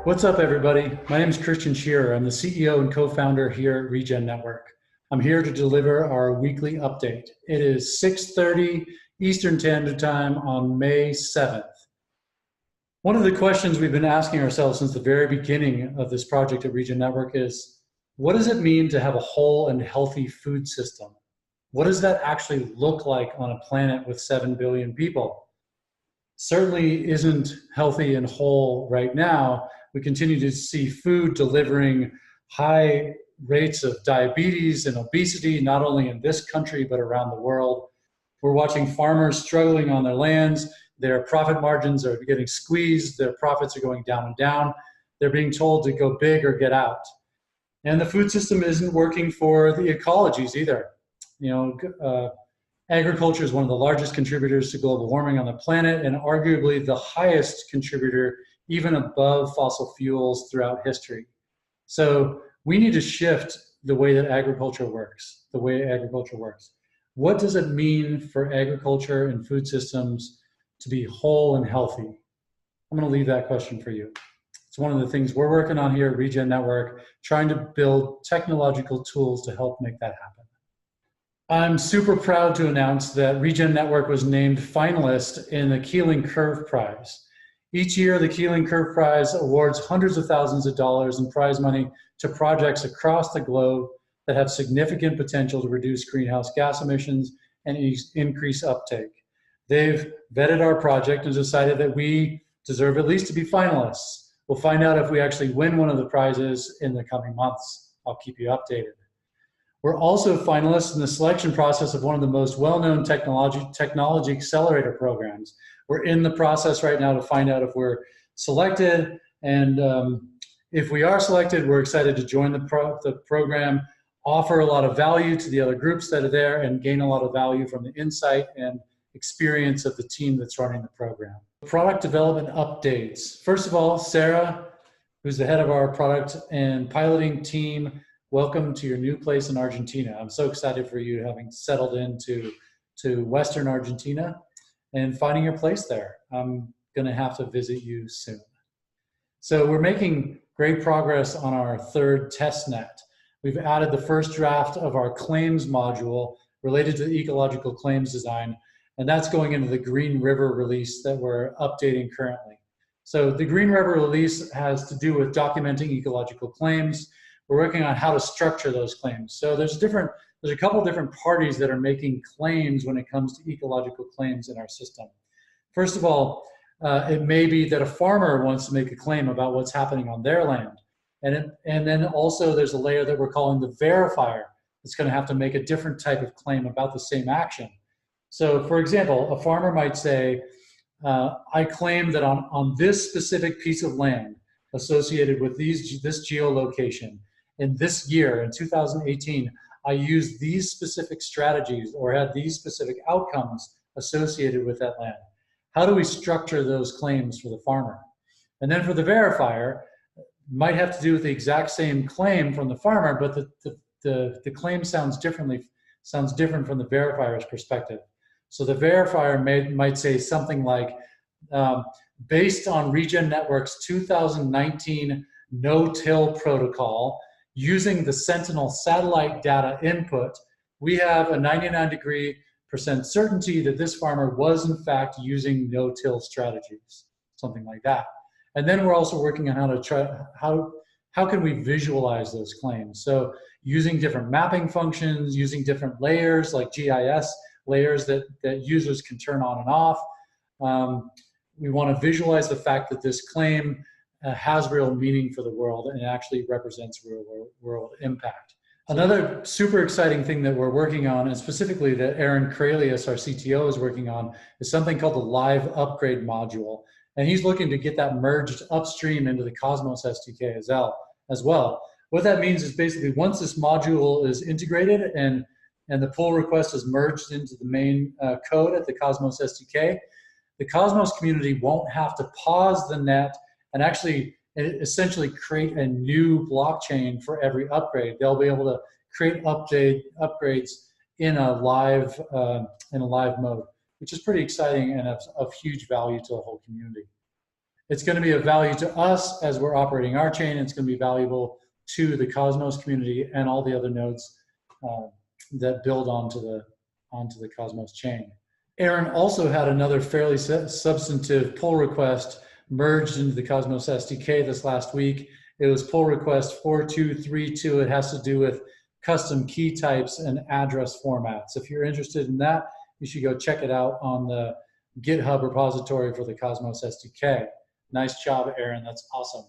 What's up, everybody? My name is Christian Shearer. I'm the CEO and co-founder here at Regen Network. I'm here to deliver our weekly update. It is 6:30 Eastern Standard Time on May 7th. One of the questions we've been asking ourselves since the very beginning of this project at Regen Network is, what does it mean to have a whole and healthy food system? What does that actually look like on a planet with 7 billion people? Certainly isn't healthy and whole right now. We continue to see food delivering high rates of diabetes and obesity, not only in this country, but around the world. We're watching farmers struggling on their lands. Their profit margins are getting squeezed. Their profits are going down and down. They're being told to go big or get out. And the food system isn't working for the ecologies either. Agriculture is one of the largest contributors to global warming on the planet, and arguably the highest contributor, even above fossil fuels throughout history. So we need to shift the way that agriculture works, What does it mean for agriculture and food systems to be whole and healthy? I'm going to leave that question for you. It's one of the things we're working on here at Regen Network, trying to build technological tools to help make that happen. I'm super proud to announce that Regen Network was named finalist in the Keeling Curve Prize. Each year, the Keeling Curve Prize awards hundreds of thousands of dollars in prize money to projects across the globe that have significant potential to reduce greenhouse gas emissions and increase uptake. They've vetted our project and decided that we deserve at least to be finalists. We'll find out if we actually win one of the prizes in the coming months. I'll keep you updated. We're also finalists in the selection process of one of the most well-known technology accelerator programs. We're in the process right now to find out if we're selected, and if we are selected, we're excited to join the program, offer a lot of value to the other groups that are there, and gain a lot of value from the insight and experience of the team that's running the program. Product development updates. First of all, Sarah, who's the head of our product and piloting team, welcome to your new place in Argentina. I'm so excited for you having settled into Western Argentina and finding your place there. I'm gonna have to visit you soon. So we're making great progress on our third test net. We've added the first draft of our claims module related to the ecological claims design, and that's going into the Green River release that we're updating currently. So the Green River release has to do with documenting ecological claims. We're working on how to structure those claims. So there's a couple different parties that are making claims when it comes to ecological claims in our system. First of all, it may be that a farmer wants to make a claim about what's happening on their land. And then also there's a layer that we're calling the verifier that's going to have to make a different type of claim about the same action. So for example, a farmer might say, I claim that on this specific piece of land associated with this geolocation, in this year, in 2018, I used these specific strategies or had these specific outcomes associated with that land. How do we structure those claims for the farmer? And then for the verifier, might have to do with the exact same claim from the farmer, but the claim sounds different from the verifier's perspective. So the verifier might say something like, based on Regen Network's 2019 no-till protocol, using the Sentinel satellite data input, we have a 99% certainty that this farmer was in fact using no-till strategies, something like that. And then we're also working on how can we visualize those claims? So using different mapping functions, using different layers like GIS layers that users can turn on and off. We want to visualize the fact that this claim has real meaning for the world and actually represents real world impact. Another super exciting thing that we're working on, and specifically that Aaron Kralius, our CTO, is working on, is something called the Live Upgrade module. And he's looking to get that merged upstream into the Cosmos SDK as well. What that means is basically once this module is integrated and the pull request is merged into the main code at the Cosmos SDK, the Cosmos community won't have to pause the net and actually essentially create a new blockchain for every upgrade. They'll be able to create upgrades in a live mode, which is pretty exciting and of huge value to the whole community. It's going to be of value to us as we're operating our chain. It's going to be valuable to the Cosmos community and all the other nodes that build onto the Cosmos chain. Aaron also had another fairly substantive pull request merged into the Cosmos SDK this last week. It was pull request 4232. It has to do with custom key types and address formats. If you're interested in that, you should go check it out on the GitHub repository for the Cosmos SDK. Nice job, Aaron. That's awesome.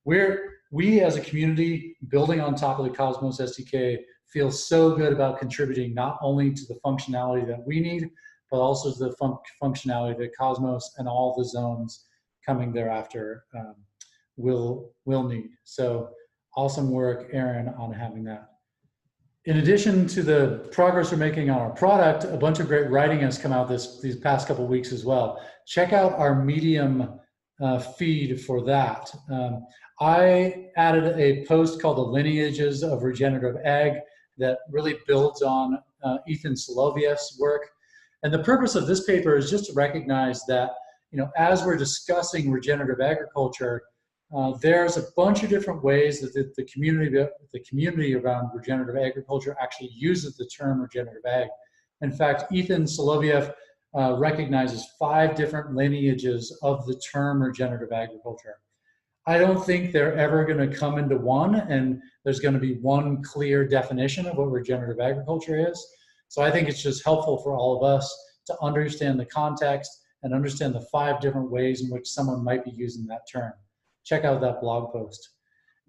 We as a community building on top of the Cosmos SDK feel so good about contributing not only to the functionality that we need, but also to the functionality that Cosmos and all the zones coming thereafter will need. So awesome work, Aaron, on having that. In addition to the progress we're making on our product, a bunch of great writing has come out these past couple of weeks as well. Check out our Medium feed for that. I added a post called The Lineages of Regenerative Ag that really builds on Ethan Soloviev's work. And the purpose of this paper is just to recognize that, as we're discussing regenerative agriculture, there's a bunch of different ways that the community around regenerative agriculture actually uses the term regenerative ag. In fact, Ethan Soloviev recognizes 5 different lineages of the term regenerative agriculture. I don't think they're ever going to come into one, and there's going to be one clear definition of what regenerative agriculture is. So I think it's just helpful for all of us to understand the context and understand the 5 different ways in which someone might be using that term. Check out that blog post.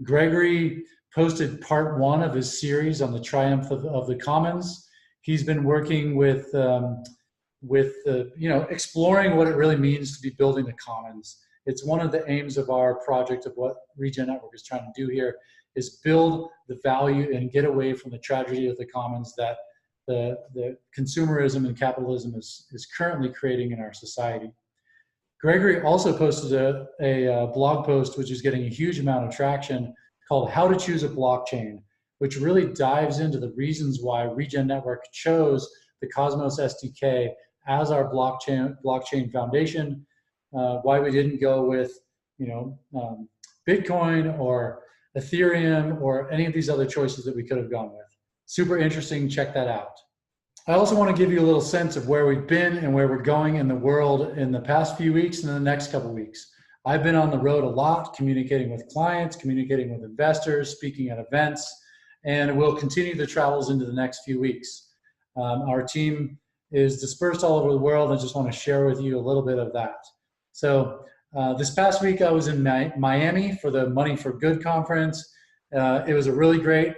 Gregory posted part 1 of his series on the triumph of the commons. He's been working with exploring what it really means to be building the commons. It's one of the aims of our project, of what Regen Network is trying to do here, is build the value and get away from the tragedy of the commons that the consumerism and capitalism is currently creating in our society. Gregory also posted a blog post which is getting a huge amount of traction called How to Choose a Blockchain, which really dives into the reasons why Regen Network chose the Cosmos SDK as our blockchain foundation, why we didn't go with Bitcoin or Ethereum or any of these other choices that we could have gone with. Super interesting, check that out. I also want to give you a little sense of where we've been and where we're going in the world in the past few weeks and in the next couple of weeks. I've been on the road a lot, communicating with clients, communicating with investors, speaking at events, and we'll continue the travels into the next few weeks. Our team is dispersed all over the world. I just want to share with you a little bit of that. So this past week I was in Miami for the Money for Good conference. It was a really great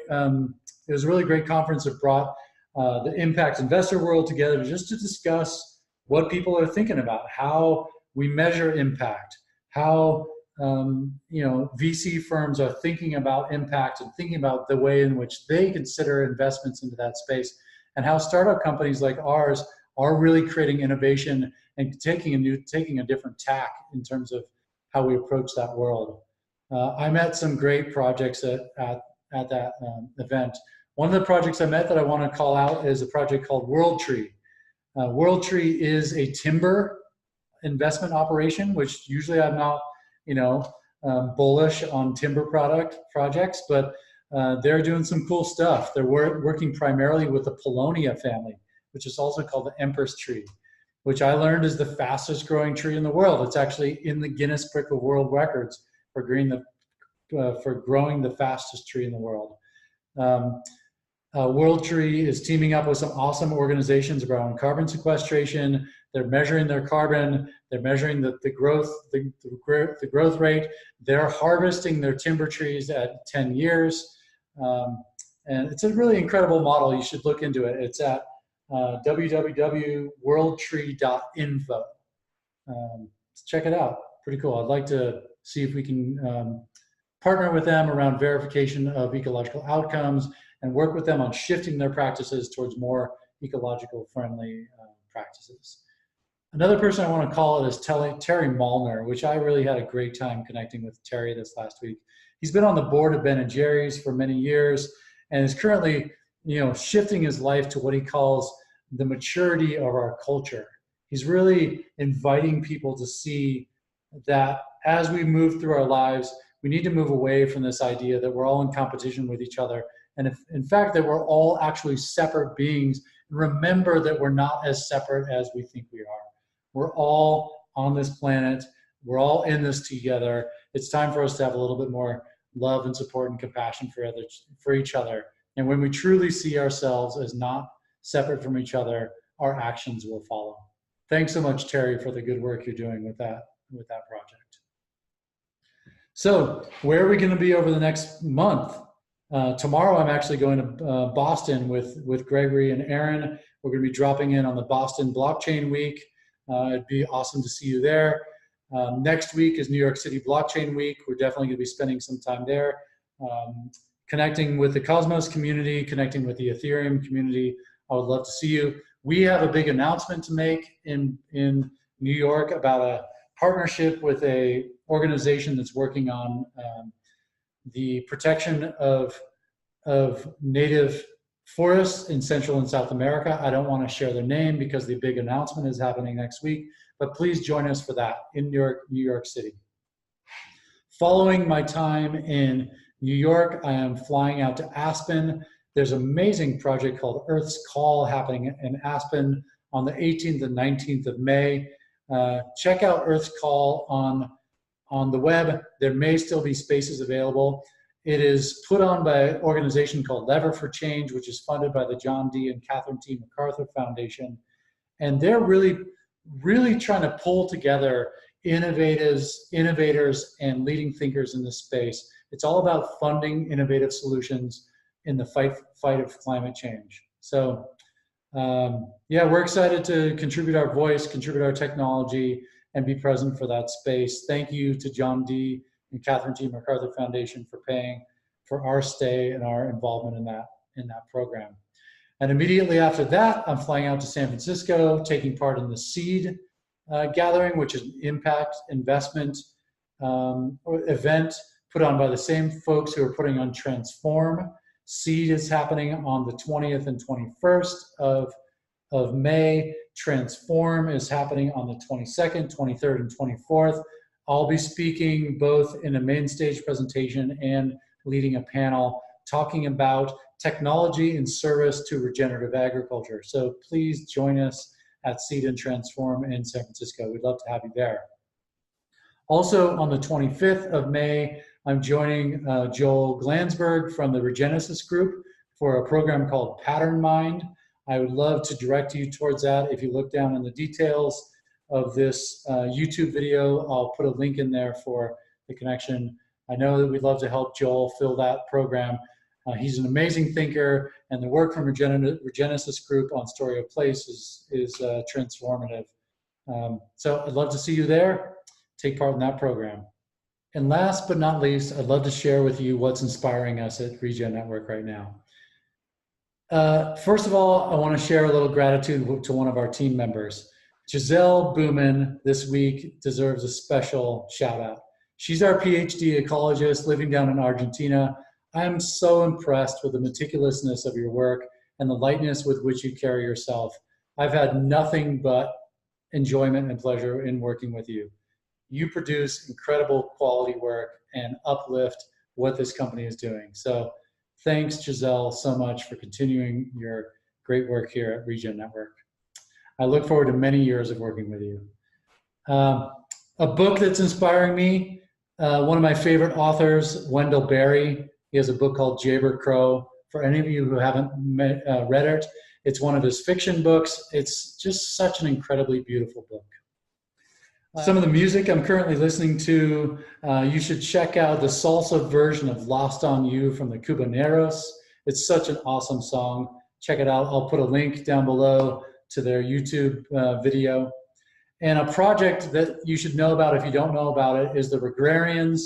conference that brought the impact investor world together just to discuss what people are thinking about, how we measure impact, how VC firms are thinking about impact and thinking about the way in which they consider investments into that space, and how startup companies like ours are really creating innovation and taking a different tack in terms of how we approach that world. I met some great projects at that event. One of the projects I met that I want to call out is a project called WorldTree. WorldTree is a timber investment operation, which usually I'm not, bullish on timber projects, but they're doing some cool stuff. They're working primarily with the Paulownia family, which is also called the Empress tree, which I learned is the fastest growing tree in the world. It's actually in the Guinness Book of World Records for growing the fastest tree in the world. WorldTree is teaming up with some awesome organizations around carbon sequestration. They're measuring their carbon. They're measuring the growth rate. They're harvesting their timber trees at 10 years. And it's a really incredible model. You should look into it. It's at www.worldtree.info. Check it out. Pretty cool. I'd like to see if we can partner with them around verification of ecological outcomes and work with them on shifting their practices towards more ecological friendly practices. Another person I want to call is Terry Malner, which I really had a great time connecting with Terry this last week. He's been on the board of Ben & Jerry's for many years and is currently, shifting his life to what he calls the maturity of our culture. He's really inviting people to see that as we move through our lives, we need to move away from this idea that we're all in competition with each other. And if, in fact, that we're all actually separate beings. Remember that we're not as separate as we think we are. We're all on this planet. We're all in this together. It's time for us to have a little bit more love and support and compassion for each other. And when we truly see ourselves as not separate from each other, our actions will follow. Thanks so much, Terry, for the good work you're doing with that project. So where are we going to be over the next month? Tomorrow, I'm actually going to Boston with Gregory and Aaron. We're going to be dropping in on the Boston Blockchain Week. It'd be awesome to see you there. Next week is New York City Blockchain Week. We're definitely going to be spending some time there, connecting with the Cosmos community, connecting with the Ethereum community. I would love to see you. We have a big announcement to make in New York about a partnership with a organization that's working on the protection of native forests in Central and South America. I don't want to share their name because the big announcement is happening next week, but please join us for that in New York City. Following my time in New York, I am flying out to Aspen. There's an amazing project called Earth's Call happening in Aspen on the 18th and 19th of May. Check out Earth's Call on the web. There may still be spaces available. It is put on by an organization called Lever for Change, which is funded by the John D. and Catherine T. MacArthur Foundation. And they're really trying to pull together innovators and leading thinkers in this space. It's all about funding innovative solutions in the fight of climate change. So yeah, we're excited to contribute our voice, contribute our technology, and be present for that space. Thank you to John D. and Catherine T. MacArthur Foundation for paying for our stay and our involvement in that program. And immediately after that, I'm flying out to San Francisco, taking part in the SEED gathering, which is an impact investment event put on by the same folks who are putting on Transform. SEED is happening on the 20th and 21st of May. Transform is happening on the 22nd, 23rd, and 24th. I'll be speaking both in a main stage presentation and leading a panel talking about technology in service to regenerative agriculture. So please join us at Seed and Transform in San Francisco. We'd love to have you there. Also on the 25th of May, I'm joining Joel Glansberg from the Regenesis Group for a program called Pattern Mind. I would love to direct you towards that. If you look down in the details of this YouTube video, I'll put a link in there for the connection. I know that we'd love to help Joel fill that program. He's an amazing thinker, and the work from Regenesis Group on Story of Place is transformative. So I'd love to see you there. Take part in that program. And last but not least, I'd love to share with you what's inspiring us at Regen Network right now. First of all, I want to share a little gratitude to one of our team members. Giselle Booman this week deserves a special shout out. She's our PhD ecologist living down in Argentina. I am so impressed with the meticulousness of your work and the lightness with which you carry yourself. I've had nothing but enjoyment and pleasure in working with you. You produce incredible quality work and uplift what this company is doing. So thanks, Giselle, so much for continuing your great work here at Regen Network. I look forward to many years of working with you. A book that's inspiring me, one of my favorite authors, Wendell Berry. He has a book called Jayber Crow. For any of you who haven't read it, it's one of his fiction books. It's just such an incredibly beautiful book. Some of the music I'm currently listening to, you should check out the salsa version of Lost on You from the Cubaneros. It's such an awesome song. Check it out. I'll put a link down below to their YouTube video. And a project that you should know about if you don't know about it is the Regrarians.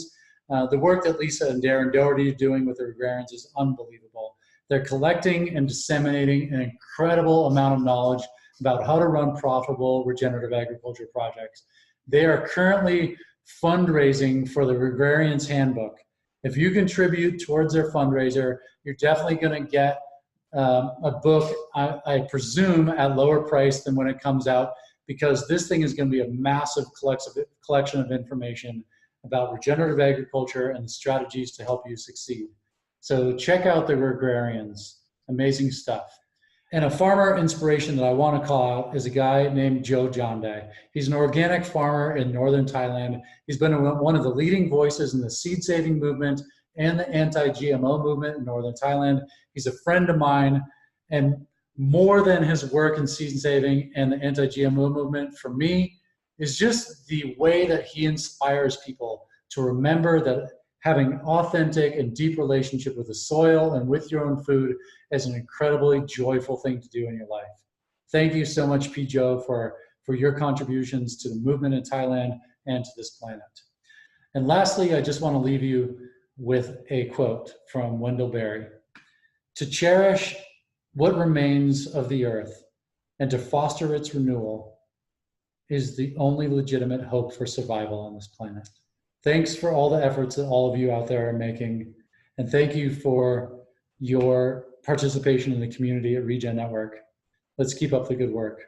The work that Lisa and Darren Doherty are doing with the Regrarians is unbelievable. They're collecting and disseminating an incredible amount of knowledge about how to run profitable regenerative agriculture projects. They are currently fundraising for the Regrarians Handbook. If you contribute towards their fundraiser, you're definitely going to get a book, I presume, at lower price than when it comes out. because this thing is going to be a massive collection of information about regenerative agriculture and the strategies to help you succeed. So check out the Agrarians, amazing stuff. And a farmer inspiration that I want to call out is a guy named Joe Jande. He's an organic farmer in northern Thailand. He's been one of the leading voices in the seed saving movement and the anti-GMO movement in northern Thailand. He's a friend of mine, and more than his work in seed saving and the anti-GMO movement, for me, is just the way that he inspires people to remember that having authentic and deep relationship with the soil and with your own food is an incredibly joyful thing to do in your life. Thank you so much, P. Joe, for your contributions to the movement in Thailand and to this planet. And lastly, I just want to leave you with a quote from Wendell Berry. To cherish what remains of the earth and to foster its renewal is the only legitimate hope for survival on this planet. Thanks for all the efforts that all of you out there are making. And thank you for your participation in the community at Regen Network. Let's keep up the good work.